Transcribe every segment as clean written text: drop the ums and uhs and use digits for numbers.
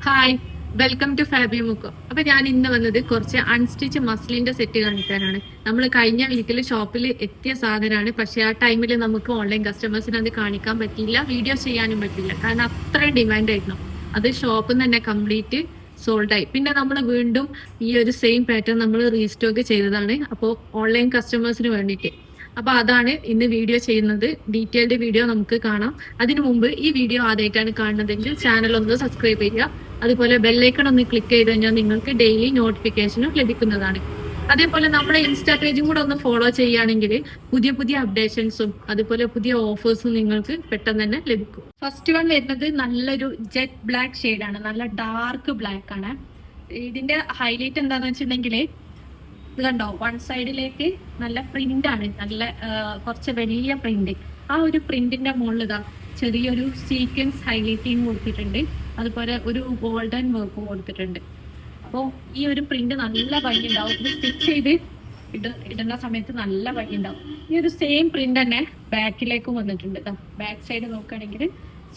Hi, welcome to Fabi Mukko. അപ്പൊ ഞാൻ ഇന്ന് വന്നത് കുറച്ച് അൺസ്റ്റിച്ച് മസ്ലിന്റെ സെറ്റ് കാണിക്കാനാണ്. നമ്മൾ കഴിഞ്ഞ വീക്കിൽ ഷോപ്പിൽ എത്തിയ സാധനമാണ്. പക്ഷെ ആ ടൈമിൽ നമുക്ക് ഓൺലൈൻ കസ്റ്റമേഴ്സിന് അത് കാണിക്കാൻ പറ്റിയില്ല, വീഡിയോ ചെയ്യാനും പറ്റില്ല. കാരണം അത്രയും ഡിമാൻഡ് ആയിരുന്നു. അത് ഷോപ്പിൽ നിന്ന് തന്നെ കംപ്ലീറ്റ് സോൾഡ് ആയി. പിന്നെ നമ്മൾ വീണ്ടും ഈ ഒരു സെയിം പാറ്റേൺ നമ്മൾ റീസ്റ്റോക്ക് ചെയ്തതാണ്. അപ്പോൾ ഓൺലൈൻ കസ്റ്റമേഴ്സിന് വേണ്ടിയിട്ട്. അപ്പൊ അതാണ് ഇന്ന് വീഡിയോ ചെയ്യുന്നത്. ഡീറ്റെയിൽഡ് വീഡിയോ നമുക്ക് കാണാം. അതിനു മുമ്പ് ഈ വീഡിയോ ആദ്യമായിട്ടാണ് കാണുന്നതെങ്കിൽ ചാനൽ ഒന്ന് സബ്സ്ക്രൈബ് ചെയ്യുക. അതുപോലെ ബെല്ലൈക്കൺ ഒന്ന് ക്ലിക്ക് ചെയ്ത് കഴിഞ്ഞാൽ നിങ്ങൾക്ക് ഡെയിലി നോട്ടിഫിക്കേഷനും ലഭിക്കുന്നതാണ്. അതേപോലെ നമ്മുടെ ഇൻസ്റ്റാ പേജും കൂടെ ഒന്ന് ഫോളോ ചെയ്യുകയാണെങ്കിൽ പുതിയ പുതിയ അപ്ഡേഷൻസും അതുപോലെ പുതിയ ഓഫേഴ്സും നിങ്ങൾക്ക് പെട്ടെന്ന് തന്നെ ലഭിക്കും. ഫസ്റ്റ് വൺ വരുന്നത് നല്ലൊരു ജെറ്റ് ബ്ലാക്ക് ഷെയ്ഡാണ്. നല്ല ഡാർക്ക് ബ്ലാക്ക് ആണ്. ഇതിന്റെ ഹൈലൈറ്റ് എന്താന്ന് വെച്ചിട്ടുണ്ടെങ്കിൽ ഇത് കണ്ടോ, വൺ സൈഡിലേക്ക് നല്ല പ്രിന്റ് ആണ്, നല്ല കുറച്ച് വലിയ പ്രിന്റ്. ആ ഒരു പ്രിന്റിന്റെ മുകളിൽ ഇതാ ചെറിയൊരു സീക്വൻസ് ഹൈലൈറ്റിങ് കൊടുത്തിട്ടുണ്ട്. അതുപോലെ ഒരു ഗോൾഡൻ വർക്ക് കൊടുത്തിട്ടുണ്ട്. അപ്പോൾ ഈ ഒരു പ്രിന്റ് നല്ല ഭംഗി ഉണ്ടാവും. ഇത് സ്റ്റിച്ച് ചെയ്ത് ഇടുന്ന സമയത്ത് നല്ല ഭംഗി ഉണ്ടാവും. ഈ ഒരു സെയിം പ്രിന്റ് തന്നെ ബാക്കിലേക്കും വന്നിട്ടുണ്ട്. ബാക്ക് സൈഡ് നോക്കുകയാണെങ്കിൽ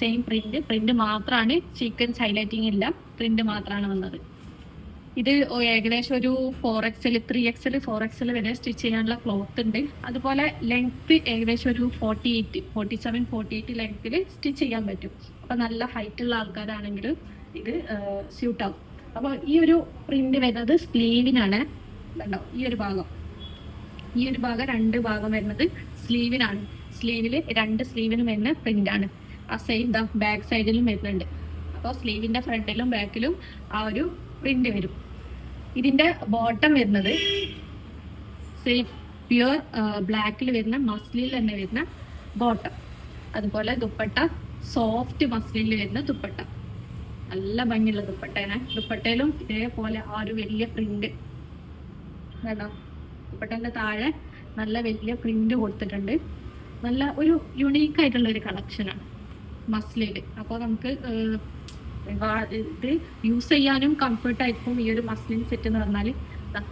സെയിം പ്രിന്റ് മാത്രമാണ്, സീക്വൻസ് ഹൈലൈറ്റിങ് ഇല്ല, പ്രിന്റ് മാത്രമാണ് വന്നത്. ഇത് ഏകദേശം ഒരു 4XL 3XL 4XL വരെ സ്റ്റിച്ച് ചെയ്യാനുള്ള ക്ലോത്ത് ഉണ്ട്. അതുപോലെ ലെങ്ത് ഏകദേശം ഒരു 47-48 ലെങ്ത്തിൽ സ്റ്റിച്ച് ചെയ്യാൻ പറ്റും. അപ്പൊ നല്ല ഹൈറ്റ് ഉള്ള ആൾക്കാരാണെങ്കിൽ ഇത് സ്യൂട്ട് ആവും. അപ്പൊ ഈ ഒരു പ്രിന്റ് വരുന്നത് സ്ലീവിനാണ്. കണ്ടോ, ഈ ഒരു ഭാഗം രണ്ട് ഭാഗം വരുന്നത് സ്ലീവിനാണ്. സ്ലീവില് രണ്ട് സ്ലീവിനും വരുന്ന പ്രിന്റ് ആണ്. ആ സെയിം ബാക്ക് സൈഡിലും വരുന്നുണ്ട്. അപ്പോൾ സ്ലീവിന്റെ ഫ്രണ്ടിലും ബാക്കിലും ആ ഒരു പ്രിന്റ് വരും. ഇതിന്റെ ബോട്ടം വരുന്നത് സെയിം പ്യുവർ ബ്ലാക്കിൽ വരുന്ന മസ്ലിനിൽ തന്നെ വരുന്ന ബോട്ടം. അതുപോലെ ദുപ്പട്ട സോഫ്റ്റ് മസ്ലിനിൽ വരുന്ന ദുപ്പട്ട, നല്ല ഭംഗിയുള്ള ദുപ്പട്ടയാണ്. ദുപ്പട്ടയിലും ഇതേപോലെ ആ ഒരു വലിയ പ്രിന്റ് വേണം. ദുപ്പട്ടന്റെ താഴെ നല്ല വലിയ പ്രിന്റ് കൊടുത്തിട്ടുണ്ട്. നല്ല ഒരു യുണീക്ക് ആയിട്ടുള്ള ഒരു കളക്ഷനാണ് മസ്ലിനിൽ. അപ്പോൾ നമുക്ക് ഇത് യൂസ് ചെയ്യാനും കംഫർട്ട് ആയിരിക്കും. ഈ ഒരു മസ്ലിൻ സെറ്റ് എന്ന് പറഞ്ഞാൽ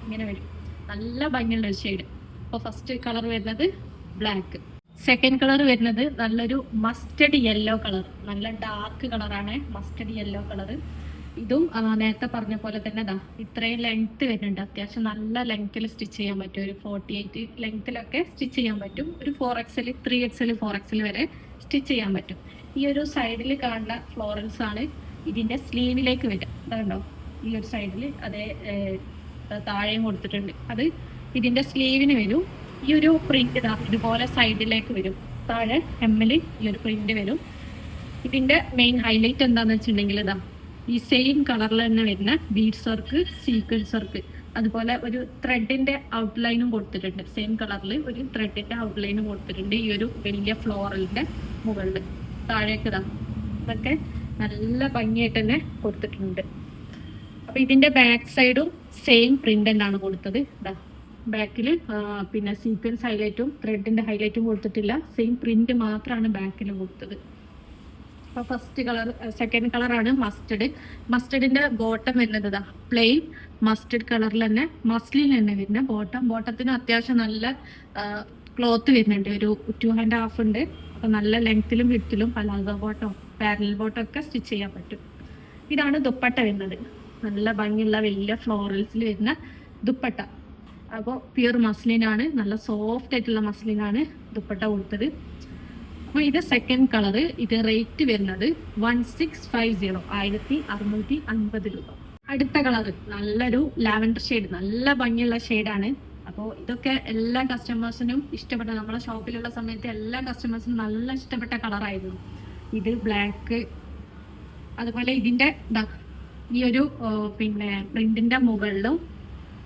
ഇങ്ങനെ വരും, നല്ല ഭംഗിയുള്ള ഒരു ഷെയ്ഡ്. അപ്പോൾ ഫസ്റ്റ് കളർ വരുന്നത് ബ്ലാക്ക്. സെക്കൻഡ് കളർ വരുന്നത് നല്ലൊരു മസ്റ്റർഡ് യെല്ലോ കളർ, നല്ല ഡാർക്ക് കളറാണ് മസ്റ്റർഡ് യെല്ലോ കളർ. ഇതും നേരത്തെ പറഞ്ഞ പോലെ തന്നെ ഇത്രയും ലെങ്ത് വരുന്നുണ്ട്. അത്യാവശ്യം നല്ല ലെങ്ത്തിൽ സ്റ്റിച്ച് ചെയ്യാൻ പറ്റും. ഒരു 48 ലെങ്ത്തിലൊക്കെ സ്റ്റിച്ച് ചെയ്യാൻ പറ്റും. ഒരു 4XL 3XL 4XL വരെ സ്റ്റിച്ച് ചെയ്യാൻ പറ്റും. ഈ ഒരു സൈഡിൽ കാണുന്ന ഫ്ലോറൽസ് ആണ് ഇതിന്റെ സ്ലീവിലേക്ക് വരും. അതുണ്ടോ, ഈ ഒരു സൈഡിൽ അതേ താഴെയും കൊടുത്തിട്ടുണ്ട്. അത് ഇതിന്റെ സ്ലീവിന് വരും. ഈ ഒരു പ്രിന്റ് ഇതുപോലെ സൈഡിലേക്ക് വരും. താഴെ എമ്മിൽ ഈ ഒരു പ്രിന്റ് വരും. ഇതിന്റെ മെയിൻ ഹൈലൈറ്റ് എന്താന്ന് വെച്ചിട്ടുണ്ടെങ്കിൽ ഈ സെയിം കളറിൽ തന്നെ വരുന്ന ബീഡ്സ് വർക്ക്, സീക്വൻസ് വർക്ക്, അതുപോലെ ഒരു ത്രെഡിന്റെ ഔട്ട്ലൈനും കൊടുത്തിട്ടുണ്ട്. സെയിം കളറിൽ ഒരു ത്രെഡിന്റെ ഔട്ട്ലൈനും കൊടുത്തിട്ടുണ്ട് ഈ ഒരു വലിയ ഫ്ലോറലിന്റെ മുകളിൽ. താഴേക്ക് ഇതൊക്കെ നല്ല ഭംഗിയായിട്ട് തന്നെ കൊടുത്തിട്ടുണ്ട്. അപ്പൊ ഇതിന്റെ ബാക്ക് സൈഡും സെയിം പ്രിന്റ് തന്നെയാണ് കൊടുത്തത്. ബാക്കില് പിന്നെ സീക്വൻസ് ഹൈലൈറ്റും ത്രെഡിന്റെ ഹൈലൈറ്റും കൊടുത്തിട്ടില്ല, സെയിം പ്രിന്റ് മാത്രമാണ് ബാക്കിൽ കൊടുത്തത്. അപ്പൊ ഫസ്റ്റ് കളർ, സെക്കൻഡ് കളറാണ് മസ്റ്റർഡ്. മസ്റ്റർഡിന്റെ ബോട്ടം വരുന്നത് പ്ലെയിൻ മസ്റ്റർഡ് കളറിൽ തന്നെ മസ്ലിൻ തന്നെ വരുന്ന ബോട്ടം. ബോട്ടത്തിന് അത്യാവശ്യം നല്ല ക്ലോത്ത് വരുന്നുണ്ട്, ഒരു 2.5 ഉണ്ട്. അപ്പൊ നല്ല ലെങ്ത്തിലും വിഡ്ത്തിലും പലാസോ ബോട്ടോ പാരലൽ ബോട്ടം ഒക്കെ സ്റ്റിച്ച് ചെയ്യാൻ പറ്റും. ഇതാണ് ദുപ്പട്ട വരുന്നത്. നല്ല ഭംഗിയുള്ള വലിയ ഫ്ലോറൽസിൽ വരുന്ന ദുപ്പട്ട. അപ്പോൾ പ്യൂർ മസ്ലിനാണ്, നല്ല സോഫ്റ്റ് ആയിട്ടുള്ള മസ്ലിനാണ് ദുപ്പട്ട കൊടുത്തത്. അപ്പോൾ ഇത് സെക്കൻഡ് കളർ. ഇത് റേറ്റ് വരുന്നത് 1650, 1650 രൂപ. അടുത്ത കളർ നല്ലൊരു ലാവൻഡർ ഷെയ്ഡ്, നല്ല ഭംഗിയുള്ള ഷെയ്ഡാണ്. അപ്പോൾ ഇതൊക്കെ എല്ലാ കസ്റ്റമേഴ്സിനും ഇഷ്ടപ്പെട്ട, നമ്മളെ ഷോപ്പിലുള്ള സമയത്ത് എല്ലാ കസ്റ്റമേഴ്സിനും നല്ല ഇഷ്ടപ്പെട്ട കളറായിരുന്നു. ഇത് ബ്ലാക്ക്. അതുപോലെ ഇതിന്റെ ഈ ഒരു പിന്നെ പ്രിന്റിന്റെ മുകളിലും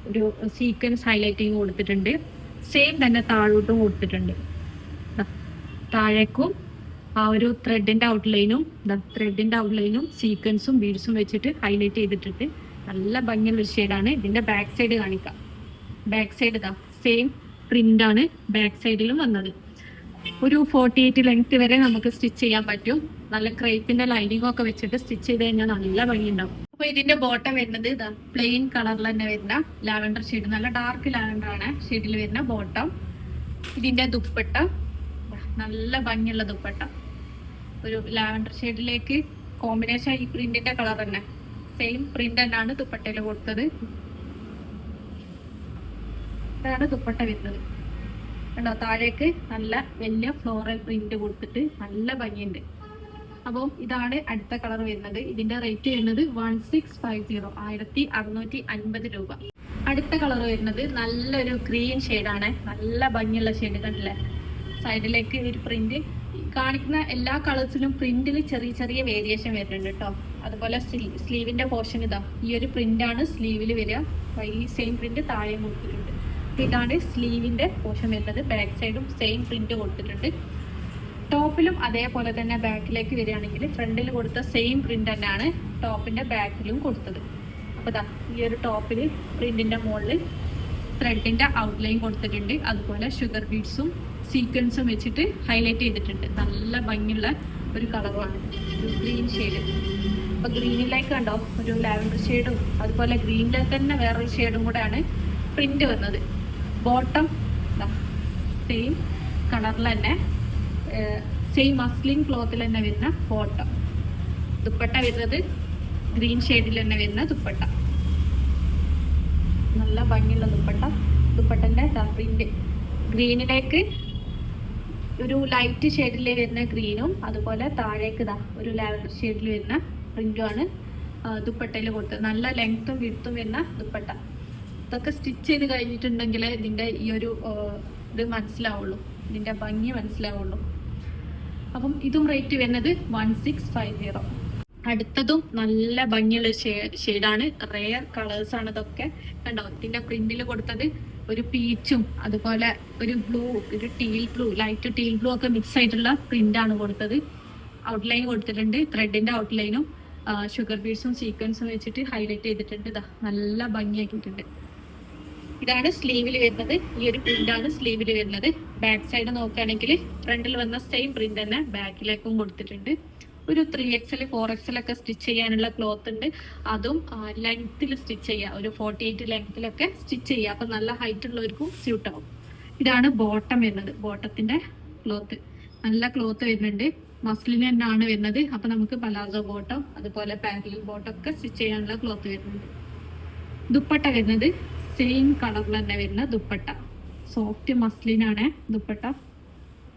ഒരു സീക്വൻസ് ഹൈലൈറ്റിങ് കൊടുത്തിട്ടുണ്ട്. സെയിം തന്നെ താഴോട്ടും കൊടുത്തിട്ടുണ്ട്. താഴേക്കും ആ ഒരു ത്രെഡിന്റെ ഔട്ട്ലൈനും സീക്വൻസും ബീഡ്സും വെച്ചിട്ട് ഹൈലൈറ്റ് ചെയ്തിട്ടുണ്ട്. നല്ല ഭംഗിയുള്ള ഷെയ്ഡാണ്. ഇതിന്റെ ബാക്ക് സൈഡ് കാണിക്കാം. ബാക്ക് സൈഡ് സെയിം പ്രിന്റ് ആണ് ബാക്ക് സൈഡിലും വന്നത്. ഒരു 48 ലെങ്ത് വരെ നമുക്ക് സ്റ്റിച്ച് ചെയ്യാൻ പറ്റും. നല്ല ക്രേപ്പിന്റെ ലൈനിങ് ഒക്കെ വെച്ചിട്ട് സ്റ്റിച്ച് ചെയ്ത് കഴിഞ്ഞാൽ നല്ല ഭംഗി ഉണ്ടാവും. അപ്പൊ ഇതിന്റെ ബോട്ടം വരുന്നത് പ്ലെയിൻ കളറിൽ തന്നെ വരുന്ന ലാവൻഡർ ഷെയ്ഡ്, നല്ല ഡാർക്ക് ലാവൻഡർ ആണ് ഷെയ്ഡിൽ വരുന്ന ബോട്ടം. ഇതിന്റെ ദുപ്പട്ട നല്ല ഭംഗിയുള്ള ദുപ്പട്ട, ഒരു ലാവൻഡർ ഷെയ്ഡിലേക്ക് കോമ്പിനേഷൻ ഈ പ്രിന്റിന്റെ കളർ തന്നെ സെയിം പ്രിന്റ് തന്നെയാണ് ദുപ്പട്ടയിൽ കൊടുത്തത്. ഇതാണ് ദുപ്പട്ട വരുന്നത്. കണ്ടോ, താഴേക്ക് നല്ല വലിയ ഫ്ലോറൽ പ്രിന്റ് കൊടുത്തിട്ട് നല്ല ഭംഗിയുണ്ട്. അപ്പം ഇതാണ് അടുത്ത കളർ വരുന്നത്. ഇതിന്റെ റേറ്റ് വരുന്നത് 1650, 1650 രൂപ. അടുത്ത കളർ വരുന്നത് നല്ലൊരു ഗ്രീൻ ഷെയ്ഡാണ്. നല്ല ഭംഗിയുള്ള ഷെയ്ഡ് കണ്ടില്ലേ. സൈഡിലേക്ക് ഒരു പ്രിന്റ് കാണിക്കുന്ന എല്ലാ കളേഴ്സിലും പ്രിന്റിൽ ചെറിയ ചെറിയ വേരിയേഷൻ വരുന്നുണ്ട് കേട്ടോ. അതുപോലെ സ്ലീവിന്റെ പോർഷൻ ഇതാ, ഈ ഒരു പ്രിന്റാണ് സ്ലീവിൽ വരിക. ഈ സെയിം പ്രിന്റ് താഴെ കൊടുത്തിട്ടുണ്ട്. ഇതാണ് സ്ലീവിന്റെ പോർഷൻ വരുന്നത്. ബാക്ക് സൈഡും സെയിം പ്രിന്റ് കൊടുത്തിട്ടുണ്ട്. ടോപ്പിലും അതേപോലെ തന്നെ ബാക്കിലേക്ക് വരികയാണെങ്കിൽ ഫ്രണ്ടിൽ കൊടുത്ത സെയിം പ്രിന്റ് തന്നെയാണ് ടോപ്പിന്റെ ബാക്കിലും കൊടുത്തത്. അപ്പോൾ ഇതാ ഈ ഒരു ടോപ്പിൽ പ്രിന്റിന്റെ മുകളിൽ ത്രെഡിന്റെ ഔട്ട്ലൈൻ കൊടുത്തിട്ടുണ്ട്. അതുപോലെ ഷുഗർ ബീഡ്സും സീക്വൻസും വെച്ചിട്ട് ഹൈലൈറ്റ് ചെയ്തിട്ടുണ്ട്. നല്ല ഭംഗിയുള്ള ഒരു കളറാണ്, ഒരു ഗ്രീൻ ഷെയ്ഡ്. അപ്പൊ ഗ്രീനിലേക്ക് കണ്ടോ ഒരു ലാവൻഡർ ഷെയ്ഡും അതുപോലെ ഗ്രീനിലേക്ക് തന്നെ വേറൊരു ഷെയ്ഡും കൂടെയാണ് പ്രിന്റ് വന്നത്. ബോട്ടം സെയിം കളറിൽ തന്നെ സെയിം മസ്ലിൻ ക്ലോത്തിൽ തന്നെ വരുന്ന ബോട്ടം. ദുപ്പട്ട വരുന്നത് ഗ്രീൻ ഷെയ്ഡിൽ തന്നെ വരുന്ന ദുപ്പട്ട. നല്ല ഭംഗിയുള്ള ദുപ്പട്ട. ദുപ്പട്ടന്റെ പ്രിന്റ് ഗ്രീനിലേക്ക് ഒരു ലൈറ്റ് ഷെയ്ഡിൽ വരുന്ന ഗ്രീനും അതുപോലെ താഴേക്ക് ഇതാ ഒരു ലാവൻഡർ ഷെയ്ഡിൽ വരുന്ന പ്രിന്റുമാണ് ദുപ്പട്ടയിൽ കൊടുത്തത്. നല്ല ലെങ്ത്തും വിഡ്ത്തും വരുന്ന ദുപ്പട്ട. ഇതൊക്കെ സ്റ്റിച്ച് ചെയ്ത് കഴിഞ്ഞിട്ടുണ്ടെങ്കിൽ ഇതിന്റെ ഈ ഒരു ഇത് മനസ്സിലാവുള്ളൂ, ഇതിന്റെ ഭംഗി മനസ്സിലാവുള്ളൂ. അപ്പം ഇതും റേറ്റ് വരുന്നത് 1650. അടുത്തതും നല്ല ഭംഗിയുള്ള ഷെയ്ഡാണ്. റെയർ കളേഴ്സ് ആണ് ഇതൊക്കെ. കണ്ടോ, ഇതിന്റെ പ്രിന്റിൽ കൊടുത്തത് ഒരു പീച്ചും അതുപോലെ ഒരു ബ്ലൂ, ഒരു teal blue, light teal blue ഒക്കെ മിക്സ് ആയിട്ടുള്ള പ്രിന്റ് ആണ് കൊടുത്തത്. ഔട്ട്ലൈൻ കൊടുത്തിട്ടുണ്ട്. ത്രെഡിന്റെ ഔട്ട്ലൈനും ഷുഗർ ബീഡ്സും സീക്വൻസും വെച്ചിട്ട് ഹൈലൈറ്റ് ചെയ്തിട്ടുണ്ട്. ഇതാ നല്ല ഭംഗിയാക്കിയിട്ടുണ്ട്. ഇതാണ് സ്ലീവിൽ വരുന്നത്. ഈ ഒരു പ്രിന്റ് ആണ് സ്ലീവിൽ വരുന്നത്. ബാക്ക് സൈഡ് നോക്കുകയാണെങ്കിൽ ഫ്രണ്ടിൽ വന്ന സെയിം പ്രിന്റ് തന്നെ ബാക്കിലേക്കും കൊടുത്തിട്ടുണ്ട്. ഒരു 3XL 4XL ഒക്കെ സ്റ്റിച്ച് ചെയ്യാനുള്ള ക്ലോത്ത് ഉണ്ട്. അതും ലെങ്ത്തിൽ സ്റ്റിച്ച് ചെയ്യാം, ഒരു 48 ലെങ്ത്തിലൊക്കെ സ്റ്റിച്ച് ചെയ്യാം. അപ്പൊ നല്ല ഹൈറ്റ് ഉള്ളവർക്കും സ്യൂട്ട് ആവും. ഇതാണ് ബോട്ടം വരുന്നത്. ബോട്ടത്തിന്റെ ക്ലോത്ത് നല്ല ക്ലോത്ത് വരുന്നുണ്ട്. മസ്ലിൻ തന്നെയാണ് വരുന്നത്. അപ്പൊ നമുക്ക് പലാസോ ബോട്ടം അതുപോലെ പാരലൽ ബോട്ടം ഒക്കെ സ്റ്റിച്ച് ചെയ്യാനുള്ള ക്ലോത്ത് വരുന്നുണ്ട്. ദുപ്പട്ട വരുന്നത് സെയിം കളറിൽ തന്നെ വരുന്ന ദുപ്പട്ട. സോഫ്റ്റ് മസ്ലിനാണ് ദുപ്പട്ട.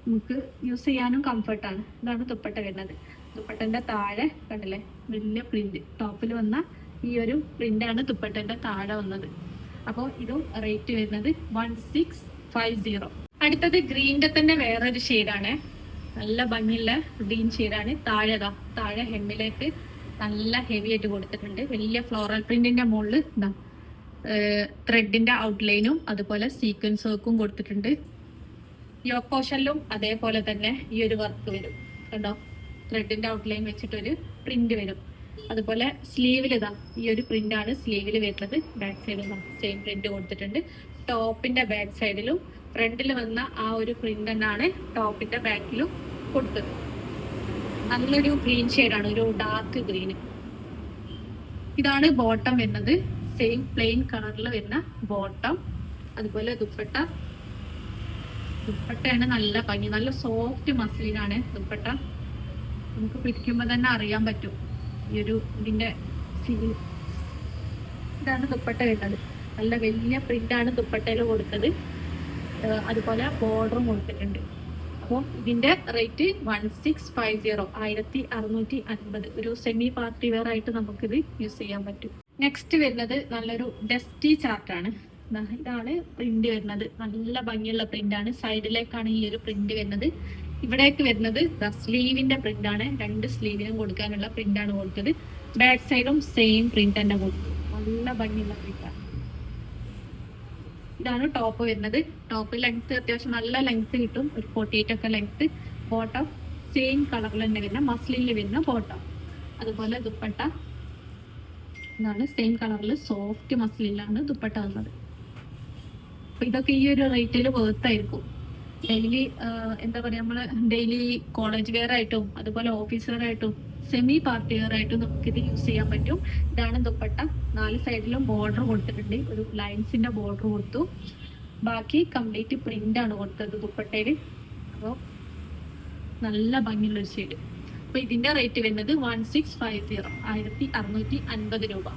നമുക്ക് യൂസ് ചെയ്യാനും കംഫർട്ടാണ്. ഇതാണ് ദുപ്പട്ട വരുന്നത്. ദുപ്പട്ടന്റെ താഴെ കണ്ടില്ലേ വലിയ പ്രിന്റ്. ടോപ്പിൽ വന്ന ഈ ഒരു പ്രിന്റാണ് ദുപ്പട്ടന്റെ താഴെ വന്നത്. അപ്പോൾ ഇതും റേറ്റ് വരുന്നത് 1650. അടുത്തത് ഗ്രീനിന്റെ തന്നെ വേറൊരു ഷെയ്ഡാണ്. നല്ല ഭംഗിയുള്ള ഗ്രീൻ ഷെയ്ഡാണ്. താഴെ ഹെമ്മിലേക്ക് നല്ല ഹെവി ആയിട്ട് കൊടുത്തിട്ടുണ്ട്. വലിയ ഫ്ലോറൽ പ്രിന്റിന്റെ മുകളിൽ ഇതാ ത്രെഡിന്റെ ഔട്ട്ലൈനും അതുപോലെ സീക്വൻസ് വർക്കും കൊടുത്തിട്ടുണ്ട്. യോക്ക് പോർഷനിലും അതേപോലെ തന്നെ ഈ ഒരു വർക്ക് വരും. കണ്ടോ, ത്രെഡിന്റെ ഔട്ട്ലൈൻ വെച്ചിട്ടൊരു പ്രിന്റ് വരും. അതുപോലെ സ്ലീവിൽ ഇതാ ഈ ഒരു പ്രിന്റ് ആണ് സ്ലീവിൽ വരുന്നത്. ബാക്ക് സൈഡിൽ സെയിം പ്രിന്റ് കൊടുത്തിട്ടുണ്ട്. ടോപ്പിന്റെ ബാക്ക് സൈഡിലും ഫ്രണ്ടിൽ വന്ന ആ ഒരു പ്രിന്റ് തന്നെയാണ് ടോപ്പിന്റെ ബാക്കിലും കൊടുത്തത്. നല്ലൊരു ഗ്രീൻ ഷെയ്ഡാണ്, ഒരു ഡാർക്ക് ഗ്രീൻ. ഇതാണ് ബോട്ടം വരുന്നത്. സെയിം പ്ലെയിൻ കളറിൽ വരുന്ന ബോട്ടം. അതുപോലെ ദുപ്പട്ടയാണ് നല്ല ഭംഗി. നല്ല സോഫ്റ്റ് മസ്ലിനാണ് ദുപ്പട്ട. നമുക്ക് പിടിക്കുമ്പോൾ തന്നെ അറിയാൻ പറ്റും ഈ ഒരു ഇതിന്റെ ഫീൽ. ഇതാണ് ദുപ്പട്ട വരുന്നത്. നല്ല വലിയ പ്രിന്റാണ് ദുപ്പട്ടയിൽ കൊടുത്തത്. അതുപോലെ ബോർഡറും കൊടുത്തിട്ടുണ്ട്. അപ്പോൾ ഇതിന്റെ റേറ്റ് 1650, 1650. ഒരു സെമി പാർട്ടി വെയർ ആയിട്ട് നമുക്കിത് യൂസ് ചെയ്യാൻ പറ്റും. നെക്സ്റ്റ് വരുന്നത് നല്ലൊരു ഡസ്റ്റി ചാർട്ടാണ്. ഇതാണ് പ്രിന്റ് വരുന്നത്. നല്ല ഭംഗിയുള്ള പ്രിന്റാണ്. സൈഡിലേക്കാണ് ഈ ഒരു പ്രിന്റ് വരുന്നത്. ഇവിടേക്ക് വരുന്നത് സ്ലീവിന്റെ പ്രിന്റ് ആണ്. 2 സ്ലീവിനും കൊടുക്കാനുള്ള പ്രിന്റ് ആണ് കൊടുത്തത്. ബാക്ക് സൈഡും സെയിം പ്രിന്റ് തന്നെ കൊടുത്തു. നല്ല ഭംഗിയുള്ള പ്രിന്റാണ്. ഇതാണ് ടോപ്പ് വരുന്നത്. ടോപ്പ് ലെങ്ത് അത്യാവശ്യം നല്ല ലെങ്ത് കിട്ടും, ഒരു 48 ഒക്കെ ലെങ്ത്. ബോട്ടം സെയിം കളറിൽ തന്നെ വരുന്ന മസ്ലിനിൽ വരുന്ന ബോട്ടം. അതുപോലെ ദുപ്പട്ട ഇതാണ് സെയിം കളറിൽ സോഫ്റ്റ് മസ്ലിനിലാണ് ദുപ്പട്ട വന്നത്. അപ്പൊ ഇതൊക്കെ ഈ ഒരു റേറ്റിൽ വേർത്തായിരിക്കും. ഡെയിലി എന്താ പറയാ, നമ്മള് ഡെയിലി കോളേജ് വെയർ ആയിട്ടും അതുപോലെ ഓഫീസ് വെയർ ആയിട്ടും സെമി പാർട്ടി വെയർ ആയിട്ടും നമുക്കിത് യൂസ് ചെയ്യാൻ പറ്റും. ഇതാണ് ദുപ്പട്ട. 4 സൈഡിലും ബോർഡർ കൊടുത്തിട്ടുണ്ട്. ഒരു ലൈൻസിന്റെ ബോർഡർ കൊടുത്തു. ബാക്കി കംപ്ലീറ്റ് പ്രിന്റ് ആണ് കൊടുത്തത് ദുപ്പട്ടയില്. അപ്പോൾ നല്ല ഭംഗിയുള്ള ഒരു ഷെയ്ഡ്. അപ്പൊ ഇതിന്റെ റേറ്റ് വരുന്നത് 1650, 1650 രൂപ.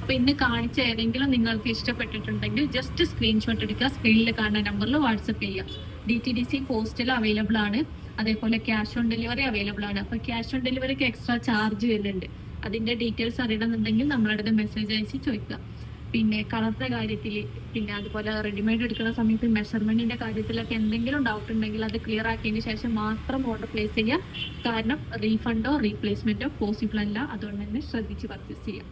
അപ്പൊ ഇന്ന് കാണിച്ച ഏതെങ്കിലും നിങ്ങൾക്ക് ഇഷ്ടപ്പെട്ടിട്ടുണ്ടെങ്കിൽ ജസ്റ്റ് സ്ക്രീൻഷോട്ട് എടുക്കുക, സ്ക്രീനിൽ കാണുന്ന നമ്പറിൽ വാട്സപ്പ് ചെയ്യുക. DTDC പോസ്റ്റിൽ അവൈലബിൾ ആണ്, അതേപോലെ ക്യാഷ് ഓൺ ഡെലിവറി അവൈലബിൾ ആണ്. അപ്പൊ ക്യാഷ് ഓൺ ഡെലിവറിക്ക് എക്സ്ട്രാ ചാർജ് വരുന്നുണ്ട്. അതിന്റെ ഡീറ്റെയിൽസ് അറിയണമെന്നുണ്ടെങ്കിൽ നമ്മളടുത്ത് മെസ്സേജ് അയച്ച് ചോദിക്കുക. പിന്നെ കളറിന്റെ കാര്യത്തിൽ, പിന്നെ അതുപോലെ റെഡിമെയ്ഡ് എടുക്കുന്ന സമയത്ത് മെഷർമെന്റിന്റെ കാര്യത്തിലൊക്കെ എന്തെങ്കിലും ഡൗട്ട് ഉണ്ടെങ്കിൽ അത് ക്ലിയർ ആക്കിയതിന് ശേഷം മാത്രം ഓർഡർ പ്ലേസ് ചെയ്യുക. കാരണം റീഫണ്ടോ റീപ്ലേസ്മെന്റോ പോസിബിൾ അല്ല, അതുകൊണ്ട് തന്നെ ശ്രദ്ധിച്ച് പർച്ചേസ് ചെയ്യുക.